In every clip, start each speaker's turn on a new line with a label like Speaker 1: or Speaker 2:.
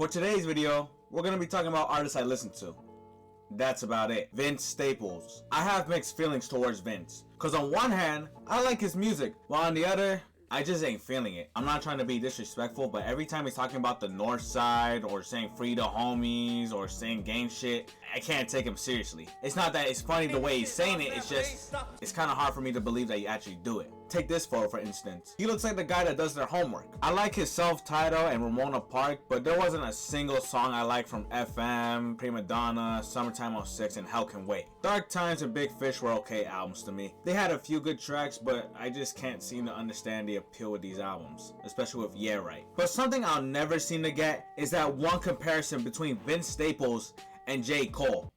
Speaker 1: For today's video, we're going to be talking about artists I listen to. That's about it. Vince Staples. I have mixed feelings towards Vince. Cause on one hand, I like his music, while on the other, I just ain't feeling it. I'm not trying to be disrespectful, but every time he's talking about the north side, or saying free the homies, or saying gang shit, I can't take him seriously. It's not that it's funny the way he's saying it, it's just, it's kind of hard for me to believe that he actually do it. Take this photo for instance. He looks like the guy that does their homework. I like his self-title and Ramona Park, but there wasn't a single song I like from FM, Prima Donna, Summertime '06, and Hell Can Wait. Dark Times and Big Fish were okay albums to me. They had a few good tracks, but I just can't seem to understand the appeal of these albums, especially with Yeah Right. But something I'll never seem to get is that one comparison between Vince Staples and J. Cole.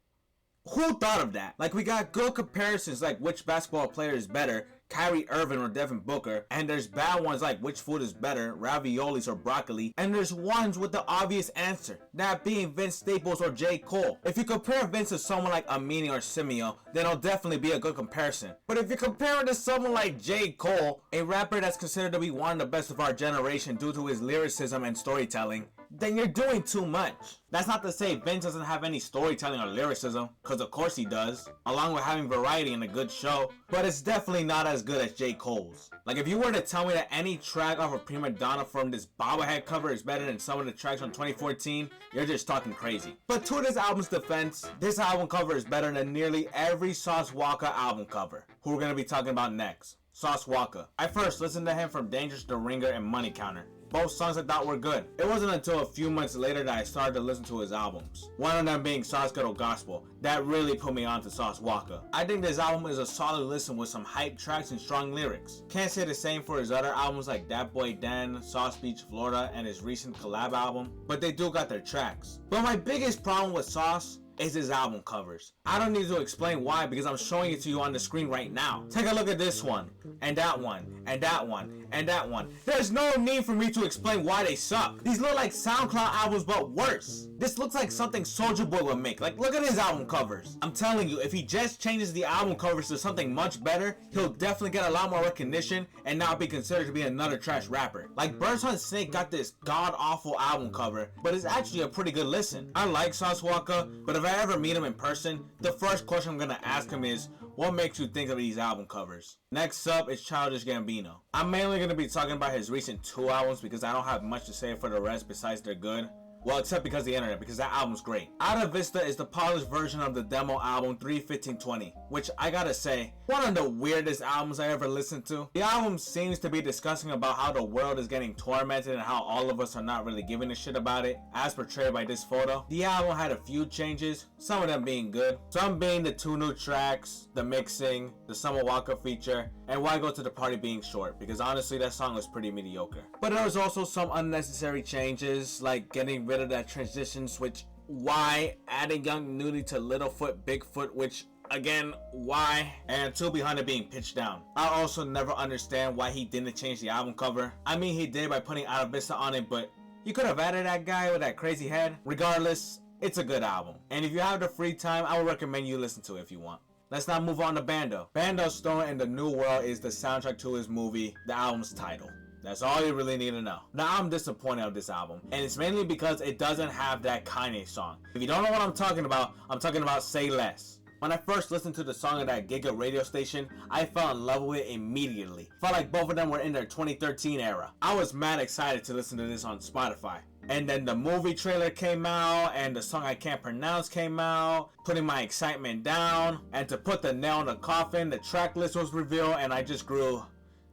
Speaker 1: Who thought of that? Like, we got good comparisons like which basketball player is better, Kyrie Irving or Devin Booker, and there's bad ones like which food is better, raviolis or broccoli, and there's ones with the obvious answer, that being Vince Staples or J. Cole. If you compare Vince to someone like Amini or Simeo, then it'll definitely be a good comparison. But if you compare it to someone like J. Cole, a rapper that's considered to be one of the best of our generation due to his lyricism and storytelling, then you're doing too much. That's not to say Vince doesn't have any storytelling or lyricism, cause of course he does, along with having variety and a good show, but it's definitely not as good as J. Cole's. Like, if you were to tell me that any track off of Prima Donna from this bobblehead cover is better than some of the tracks from 2014, you're just talking crazy. But to this album's defense, this album cover is better than nearly every Sauce Walka album cover, who we're gonna be talking about next. Sauce Walka. I first listened to him from Dangerous the Ringer and Money Counter. Both songs I thought were good. It wasn't until a few months later that I started to listen to his albums. One of them being Sauce Ghetto Gospel. That really put me on to Sauce Walka. I think this album is a solid listen with some hype tracks and strong lyrics. Can't say the same for his other albums like Dat Boy Den, Sauce Beach, Florida, and his recent collab album, but they do got their tracks. But my biggest problem with Sauce is his album covers. I don't need to explain why because I'm showing it to you on the screen right now. Take a look at this one, and that one, and that one, and that one. There's no need for me to explain why they suck. These look like SoundCloud albums but worse. This looks like something Soulja Boy would make. Like, look at his album covers. I'm telling you, if he just changes the album covers to something much better, he'll definitely get a lot more recognition and not be considered to be another trash rapper. Like, Birds Hunt Snake got this god-awful album cover, but it's actually a pretty good listen. I like Sauce Walka, but if I ever meet him in person, the first question I'm gonna ask him is, what makes you think of these album covers? Next up is Childish Gambino. I'm mainly gonna be talking about his recent 2 albums because I don't have much to say for the rest besides they're good. Well, except because of the internet, because that album's great. Out of Vista is the polished version of the demo album 3:15:20, which I gotta say, one of the weirdest albums I ever listened to. The album seems to be discussing about how the world is getting tormented and how all of us are not really giving a shit about it, as portrayed by this photo. The album had a few changes, some of them being good, some being the 2 new tracks, the mixing, the Summer Walker feature, and Why Go to the Party being short, because honestly that song was pretty mediocre. But there was also some unnecessary changes, like getting rid of that transition switch, why, adding Young Nudie to Littlefoot Bigfoot, which again, why, and To Be Hunted being pitched down. I also never understand why he didn't change the album cover. I mean, he did by putting Out of Vista on it, but you could have added that guy with that crazy head. Regardless, it's a good album, and if you have the free time, I would recommend you listen to it if you want. Let's now move on to Bando. Bando Stone in the New World is the soundtrack to his movie, the album's title. That's all you really need to know. Now, I'm disappointed with this album, and it's mainly because it doesn't have that Kanye song. If you don't know what I'm talking about Say Less. When I first listened to the song at that Giga radio station, I fell in love with it immediately. Felt like both of them were in their 2013 era. I was mad excited to listen to this on Spotify. And then the movie trailer came out, and the song I Can't Pronounce came out, putting my excitement down. And to put the nail in the coffin, the track list was revealed, and I just grew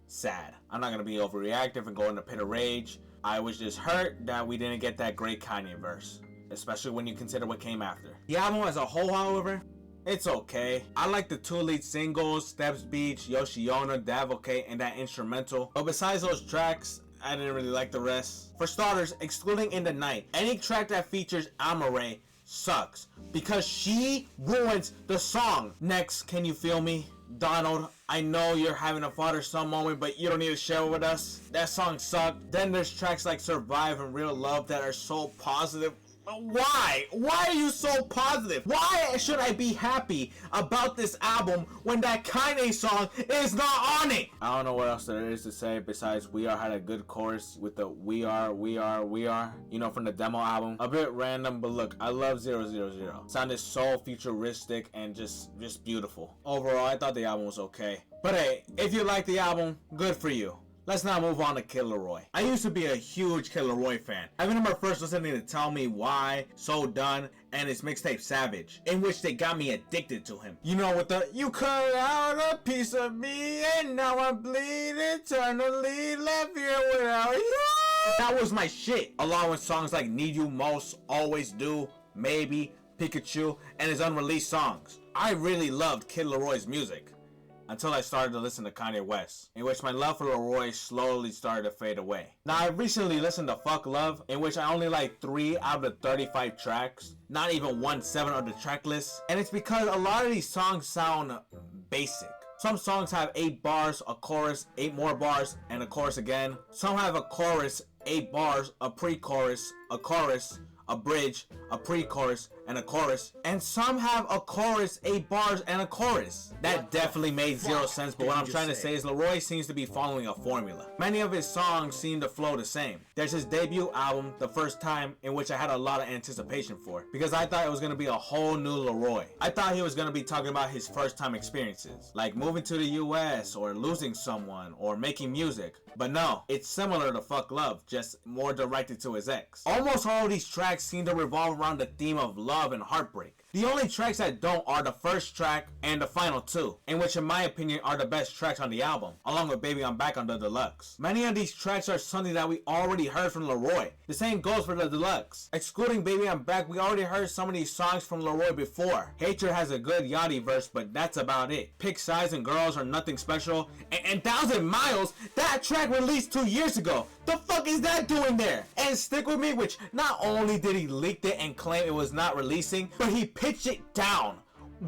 Speaker 1: sad. I'm not going to be overreactive and go in the pit of rage. I was just hurt that we didn't get that great Kanye verse, especially when you consider what came after. The album as a whole, however, it's okay. I like the 2 lead singles, Steps Beach, Yoshiona, Davokate, and that instrumental. But besides those tracks, I didn't really like the rest. For starters, excluding In the Night, any track that features Amaarae sucks because she ruins the song. Next, Can You Feel Me? Donald, I know you're having a father-son moment, but you don't need to share it with us. That song sucked. Then there's tracks like Survive and Real Love that are so positive. Why? Why are you so positive? Why should I be happy about this album when that Kanye song is not on it? I don't know what else there is to say besides We Are had a good chorus with the We Are, you know, from the demo album. A bit random, but look, I love 000. Sounded so futuristic and just beautiful. Overall, I thought the album was okay. But hey, if you like the album, good for you. Let's now move on to Kid Laroi. I used to be a huge Kid Laroi fan. I remember first listening to Tell Me Why, So Done, and his mixtape Savage, in which they got me addicted to him. You know, with the you cut out a piece of me and now I'm bleeding eternally, left here without you. That was my shit. Along with songs like Need You Most, Always Do, Maybe, Pikachu, and his unreleased songs. I really loved Kid Laroi's music. Until I started to listen to Kanye West, in which my love for Laroi slowly started to fade away. Now, I recently listened to Fuck Love, in which I only like 3 out of the 35 tracks, not even 1/7 of the track list, and it's because a lot of these songs sound basic. Some songs have 8 bars, a chorus, 8 more bars, and a chorus again. Some have a chorus, 8 bars, a pre-chorus, a chorus, a bridge, a pre-chorus, and a chorus, and some have a chorus, 8 bars, and a chorus. That definitely made zero sense, but what I'm trying to say is Laroi seems to be following a formula. Many of his songs seem to flow the same. There's his debut album, The First Time, in which I had a lot of anticipation for, because I thought it was going to be a whole new Laroi. I thought he was going to be talking about his first time experiences, like moving to the US, or losing someone, or making music. But no, it's similar to Fuck Love, just more directed to his ex. Almost all of these tracks seem to revolve around the theme of love and heartbreak. The only tracks that don't are the first track and the final 2, in which in my opinion are the best tracks on the album, along with Baby I'm Back on the deluxe. Many of these tracks are something that we already heard from Laroi. The same goes for the deluxe. Excluding Baby I'm Back, we already heard some of these songs from Laroi before. Hatred has a good Yachty verse, but that's about it. Pick Size and Girls are nothing special. And 1,000 Miles, that track released 2 years ago. The fuck is that doing there? And Stick With Me, which not only did he leak it and claim it was not releasing, but he pitched it down.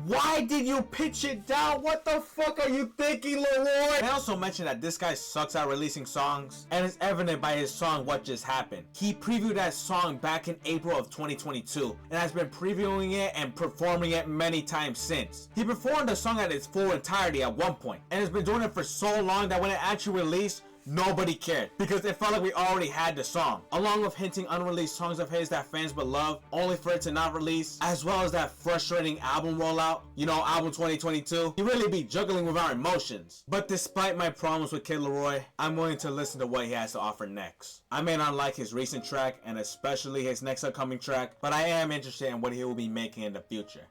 Speaker 1: Why did you pitch it down? What the fuck are you thinking, Laroi? I also mentioned that this guy sucks at releasing songs, and it's evident by his song What Just Happened. He previewed that song back in April of 2022, and has been previewing it and performing it many times since. He performed the song at its full entirety at one point, and has been doing it for so long that when it actually released, nobody cared, because it felt like we already had the song, along with hinting unreleased songs of his that fans would love, only for it to not release, as well as that frustrating album rollout, you know, album 2022. He really be juggling with our emotions. But despite my problems with Kid Laroi, I'm willing to listen to what he has to offer next. I may not like his recent track, and especially his next upcoming track, but I am interested in what he will be making in the future,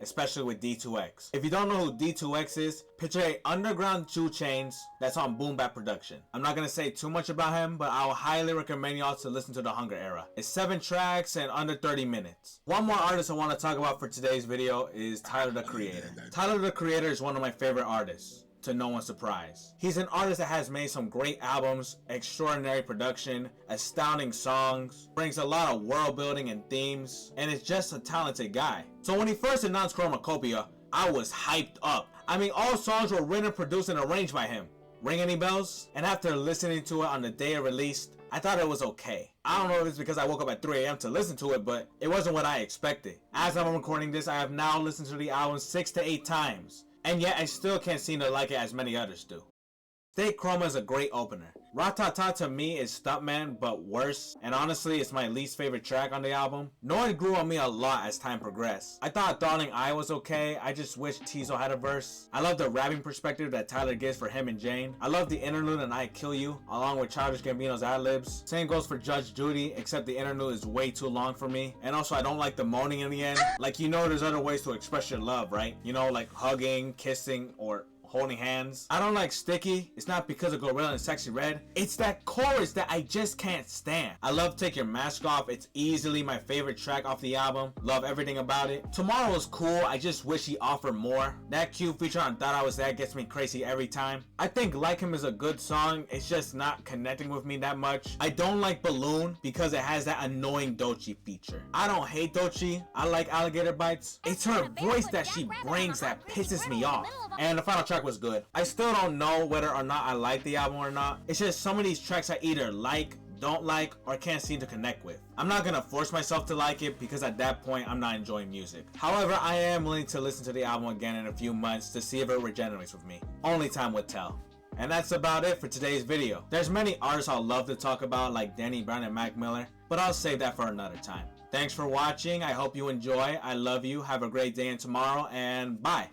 Speaker 1: especially with D2X. If you don't know who D2X is, picture a underground 2 Chainz that's on Boom Bap production. I'm not gonna say too much about him, but I'll highly recommend y'all to listen to The Hunger Era. It's 7 tracks and under 30 minutes. One more artist I want to talk about for today's video is Tyler, the Creator. Tyler, the Creator is one of my favorite artists, to no one's surprise. He's an artist that has made some great albums, extraordinary production, astounding songs, brings a lot of world building and themes, and is just a talented guy. So when he first announced Chromacopia, I was hyped up. I mean, all songs were written, produced, and arranged by him. Ring any bells? And after listening to it on the day it released, I thought it was okay. I don't know if it's because I woke up at 3 a.m. to listen to it, but it wasn't what I expected. As I'm recording this, I have now listened to the album 6 to 8 times. And yet I still can't seem to like it as many others do. State Chroma is a great opener. Ratata to me is Stuntman, but worse, and honestly it's my least favorite track on the album. Noid grew on me a lot as time progressed. I thought Darling I was okay, I just wish Tizo had a verse. I love the rapping perspective that Tyler gives for him and Jane. I love the interlude and I Kill You, along with Childish Gambino's ad-libs. Same goes for Judge Judy, except the interlude is way too long for me. And also I don't like the moaning in the end. Like, you know there's other ways to express your love, right? You know, like hugging, kissing, or holding hands. I don't like Sticky. It's not because of Gorilla and Sexy Red. It's that chorus that I just can't stand. I love Take Your Mask Off. It's easily my favorite track off the album. Love everything about it. Tomorrow is cool. I just wish he offered more. That Q feature on Thought I Was That gets me crazy every time. I think Like Him is a good song. It's just not connecting with me that much. I don't like Balloon because it has that annoying Doechii feature. I don't hate Doechii. I like Alligator Bites. It's her voice that she brings that pisses me off. And the final track was good. I still don't know whether or not I like the album or not. It's just some of these tracks I either like, don't like, or can't seem to connect with. I'm not gonna force myself to like it because at that point I'm not enjoying music. However, I am willing to listen to the album again in a few months to see if it regenerates with me. Only time would tell. And that's about it for today's video. There's many artists I'd love to talk about like Danny Brown and Mac Miller, but I'll save that for another time. Thanks for watching. I hope you enjoy. I love you. Have a great day and tomorrow, and bye.